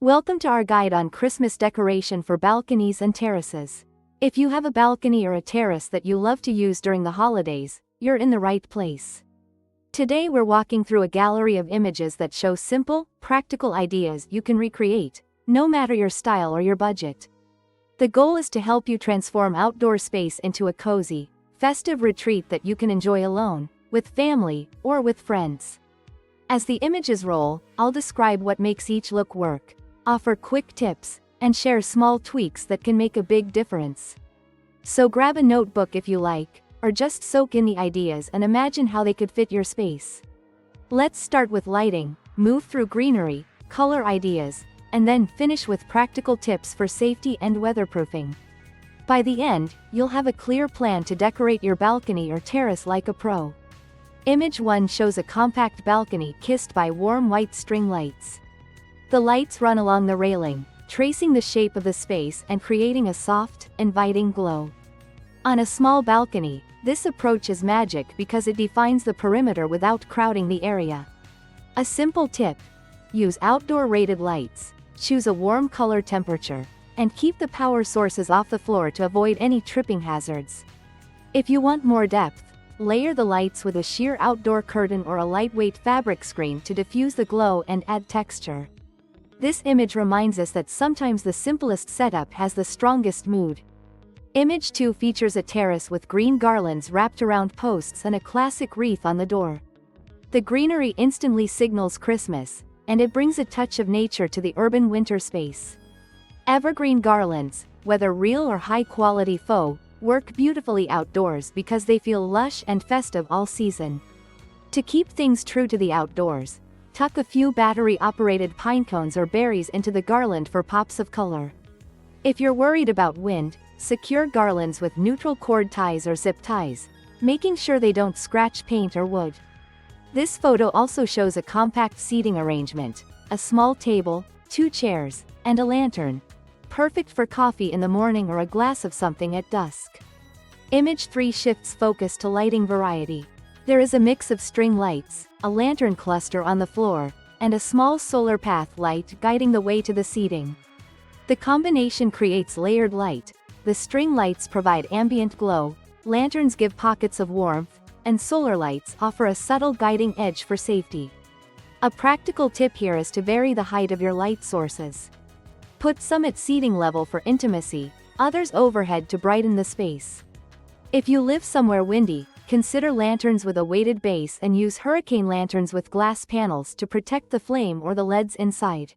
Welcome to our guide on Christmas decoration for balconies and terraces. If you have a balcony or a terrace that you love to use during the holidays, you're in the right place. Today we're walking through a gallery of images that show simple, practical ideas you can recreate, no matter your style or your budget. The goal is to help you transform outdoor space into a cozy, festive retreat that you can enjoy alone, with family, or with friends. As the images roll, I'll describe what makes each look work, offer quick tips, and share small tweaks that can make a big difference. So grab a notebook if you like, or just soak in the ideas and imagine how they could fit your space. Let's start with lighting, move through greenery, color ideas, and then finish with practical tips for safety and weatherproofing. By the end, you'll have a clear plan to decorate your balcony or terrace like a pro. Image 1 shows a compact balcony kissed by warm white string lights. The lights run along the railing, tracing the shape of the space and creating a soft, inviting glow. On a small balcony, this approach is magic because it defines the perimeter without crowding the area. A simple tip: use outdoor rated lights, choose a warm color temperature, and keep the power sources off the floor to avoid any tripping hazards. If you want more depth, layer the lights with a sheer outdoor curtain or a lightweight fabric screen to diffuse the glow and add texture. This image reminds us that sometimes the simplest setup has the strongest mood. Image 2 features a terrace with green garlands wrapped around posts and a classic wreath on the door. The greenery instantly signals Christmas, and it brings a touch of nature to the urban winter space. Evergreen garlands, whether real or high-quality faux, work beautifully outdoors because they feel lush and festive all season. To keep things true to the outdoors, tuck a few battery-operated pine cones or berries into the garland for pops of color. If you're worried about wind, secure garlands with neutral cord ties or zip ties, making sure they don't scratch paint or wood. This photo also shows a compact seating arrangement: a small table, 2 chairs, and a lantern. Perfect for coffee in the morning or a glass of something at dusk. Image 3 shifts focus to lighting variety. There is a mix of string lights, a lantern cluster on the floor, and a small solar path light guiding the way to the seating. The combination creates layered light. The string lights provide ambient glow, lanterns give pockets of warmth, and solar lights offer a subtle guiding edge for safety. A practical tip here is to vary the height of your light sources. Put some at seating level for intimacy, others overhead to brighten the space. If you live somewhere windy, consider lanterns with a weighted base and use hurricane lanterns with glass panels to protect the flame or the LEDs inside.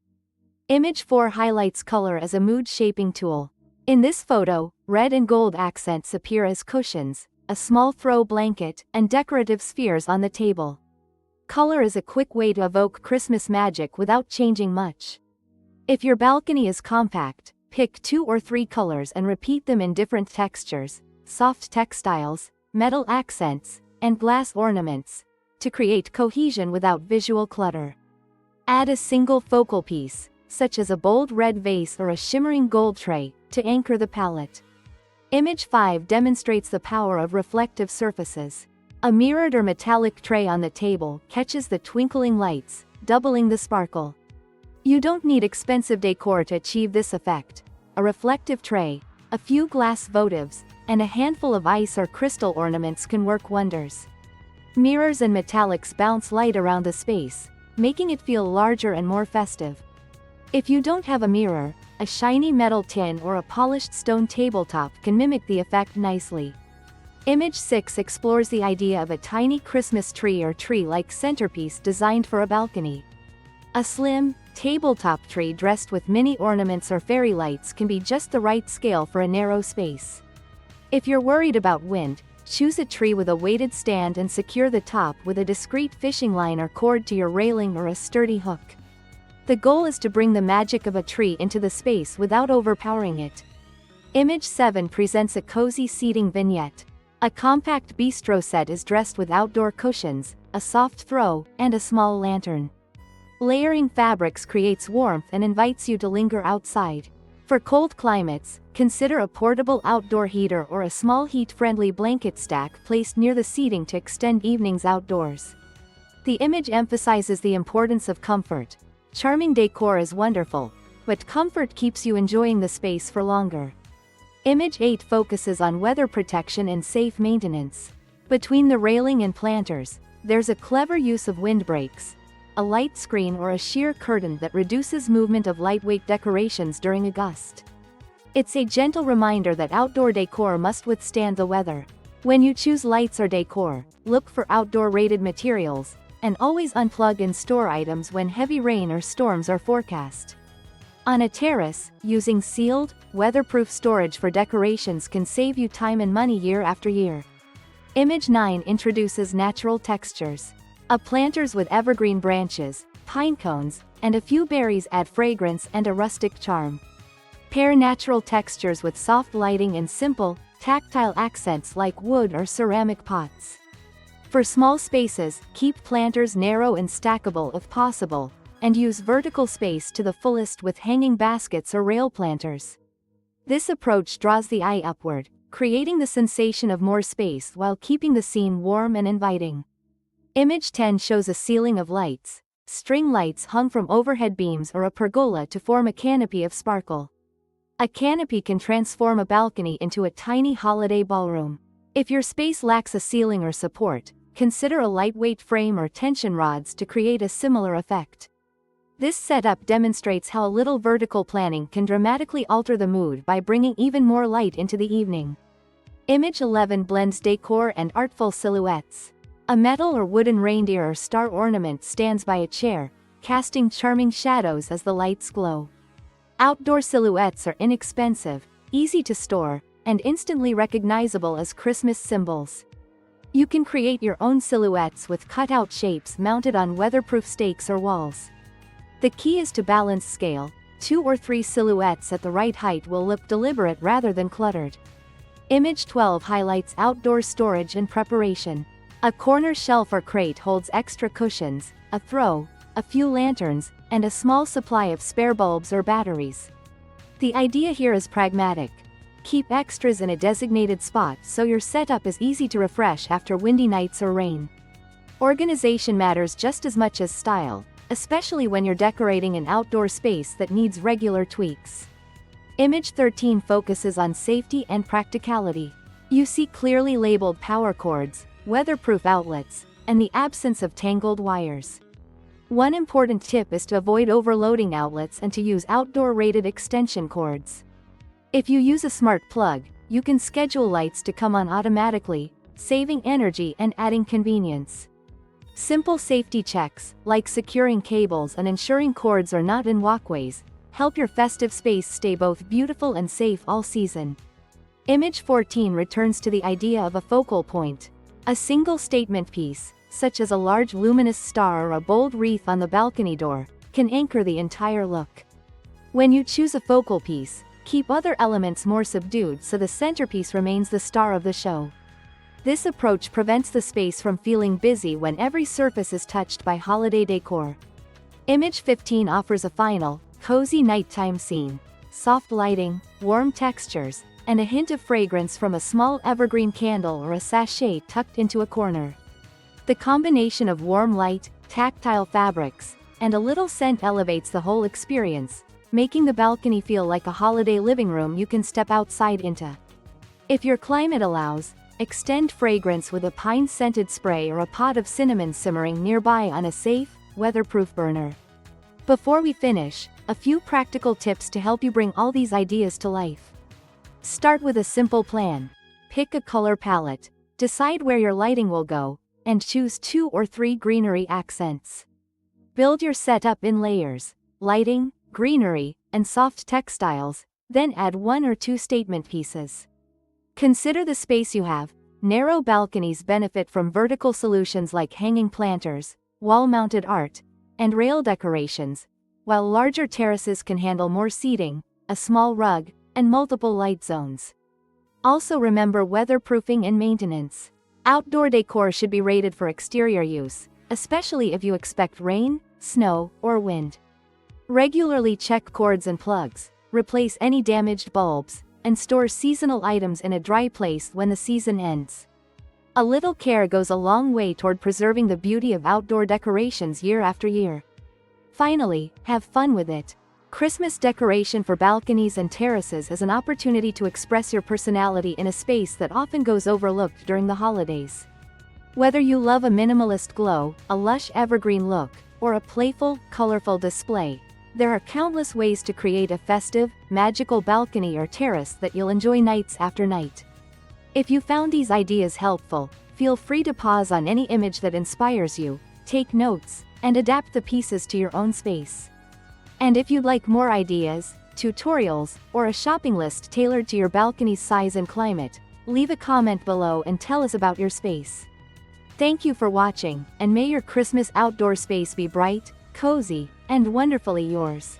Image 4 highlights color as a mood-shaping tool. In this photo, red and gold accents appear as cushions, a small throw blanket, and decorative spheres on the table. Color is a quick way to evoke Christmas magic without changing much. If your balcony is compact, pick 2 or 3 colors and repeat them in different textures: soft textiles, metal accents, and glass ornaments, to create cohesion without visual clutter. Add a single focal piece, such as a bold red vase or a shimmering gold tray, to anchor the palette. Image 5 demonstrates the power of reflective surfaces. A mirrored or metallic tray on the table catches the twinkling lights, doubling the sparkle. You don't need expensive decor to achieve this effect. A reflective tray, a few glass votives, and a handful of ice or crystal ornaments can work wonders. Mirrors and metallics bounce light around the space, making it feel larger and more festive. If you don't have a mirror, a shiny metal tin or a polished stone tabletop can mimic the effect nicely. Image 6 explores the idea of a tiny Christmas tree or tree-like centerpiece designed for a balcony. A slim, tabletop tree dressed with mini ornaments or fairy lights can be just the right scale for a narrow space. If you're worried about wind, choose a tree with a weighted stand and secure the top with a discreet fishing line or cord to your railing or a sturdy hook. The goal is to bring the magic of a tree into the space without overpowering it. Image 7 presents a cozy seating vignette. A compact bistro set is dressed with outdoor cushions, a soft throw, and a small lantern. Layering fabrics creates warmth and invites you to linger outside. For cold climates, consider a portable outdoor heater or a small heat-friendly blanket stack placed near the seating to extend evenings outdoors. The image emphasizes the importance of comfort. Charming decor is wonderful, but comfort keeps you enjoying the space for longer. Image 8 focuses on weather protection and safe maintenance. Between the railing and planters, there's a clever use of windbreaks, a light screen or a sheer curtain that reduces movement of lightweight decorations during a gust. It's a gentle reminder that outdoor decor must withstand the weather. When you choose lights or decor, look for outdoor-rated materials, and always unplug and store items when heavy rain or storms are forecast. On a terrace, using sealed, weatherproof storage for decorations can save you time and money year after year. Image 9 introduces natural textures. Planters with evergreen branches, pine cones, and a few berries add fragrance and a rustic charm. Pair natural textures with soft lighting and simple, tactile accents like wood or ceramic pots. For small spaces, keep planters narrow and stackable if possible, and use vertical space to the fullest with hanging baskets or rail planters. This approach draws the eye upward, creating the sensation of more space while keeping the scene warm and inviting. Image 10 shows a ceiling of lights, string lights hung from overhead beams or a pergola to form a canopy of sparkle. A canopy can transform a balcony into a tiny holiday ballroom. If your space lacks a ceiling or support, consider a lightweight frame or tension rods to create a similar effect. This setup demonstrates how a little vertical planning can dramatically alter the mood by bringing even more light into the evening. Image 11 blends decor and artful silhouettes. A metal or wooden reindeer or star ornament stands by a chair, casting charming shadows as the lights glow. Outdoor silhouettes are inexpensive, easy to store, and instantly recognizable as Christmas symbols. You can create your own silhouettes with cutout shapes mounted on weatherproof stakes or walls. The key is to balance scale. 2 or 3 silhouettes at the right height will look deliberate rather than cluttered. Image 12 highlights outdoor storage and preparation. A corner shelf or crate holds extra cushions, a throw, a few lanterns, and a small supply of spare bulbs or batteries. The idea here is pragmatic. Keep extras in a designated spot so your setup is easy to refresh after windy nights or rain. Organization matters just as much as style, especially when you're decorating an outdoor space that needs regular tweaks. Image 13 focuses on safety and practicality. You see clearly labeled power cords, weatherproof outlets, and the absence of tangled wires. One important tip is to avoid overloading outlets and to use outdoor-rated extension cords. If you use a smart plug, you can schedule lights to come on automatically, saving energy and adding convenience. Simple safety checks, like securing cables and ensuring cords are not in walkways, help your festive space stay both beautiful and safe all season. Image 14 returns to the idea of a focal point. A single statement piece, such as a large luminous star or a bold wreath on the balcony door, can anchor the entire look. When you choose a focal piece, keep other elements more subdued so the centerpiece remains the star of the show. This approach prevents the space from feeling busy when every surface is touched by holiday decor. Image 15 offers a final, cozy nighttime scene. Soft lighting, warm textures, and a hint of fragrance from a small evergreen candle or a sachet tucked into a corner. The combination of warm light, tactile fabrics, and a little scent elevates the whole experience, making the balcony feel like a holiday living room you can step outside into. If your climate allows, extend fragrance with a pine-scented spray or a pot of cinnamon simmering nearby on a safe, weatherproof burner. Before we finish, a few practical tips to help you bring all these ideas to life. Start with a simple plan. Pick a color palette, decide where your lighting will go, and choose 2 or 3 greenery accents. Build your setup in layers: lighting, greenery, and soft textiles, then add 1 or 2 statement pieces. Consider the space you have. Narrow balconies benefit from vertical solutions like hanging planters, wall-mounted art, and rail decorations, while larger terraces can handle more seating, a small rug, and multiple light zones. Also remember weatherproofing and maintenance. Outdoor decor should be rated for exterior use, especially if you expect rain, snow, or wind. Regularly check cords and plugs, replace any damaged bulbs, and store seasonal items in a dry place when the season ends. A little care goes a long way toward preserving the beauty of outdoor decorations year after year. Finally, have fun with it. Christmas decoration for balconies and terraces is an opportunity to express your personality in a space that often goes overlooked during the holidays. Whether you love a minimalist glow, a lush evergreen look, or a playful, colorful display, there are countless ways to create a festive, magical balcony or terrace that you'll enjoy nights after night. If you found these ideas helpful, feel free to pause on any image that inspires you, take notes, and adapt the pieces to your own space. And if you'd like more ideas, tutorials, or a shopping list tailored to your balcony's size and climate, leave a comment below and tell us about your space. Thank you for watching, and may your Christmas outdoor space be bright, cozy, and wonderfully yours.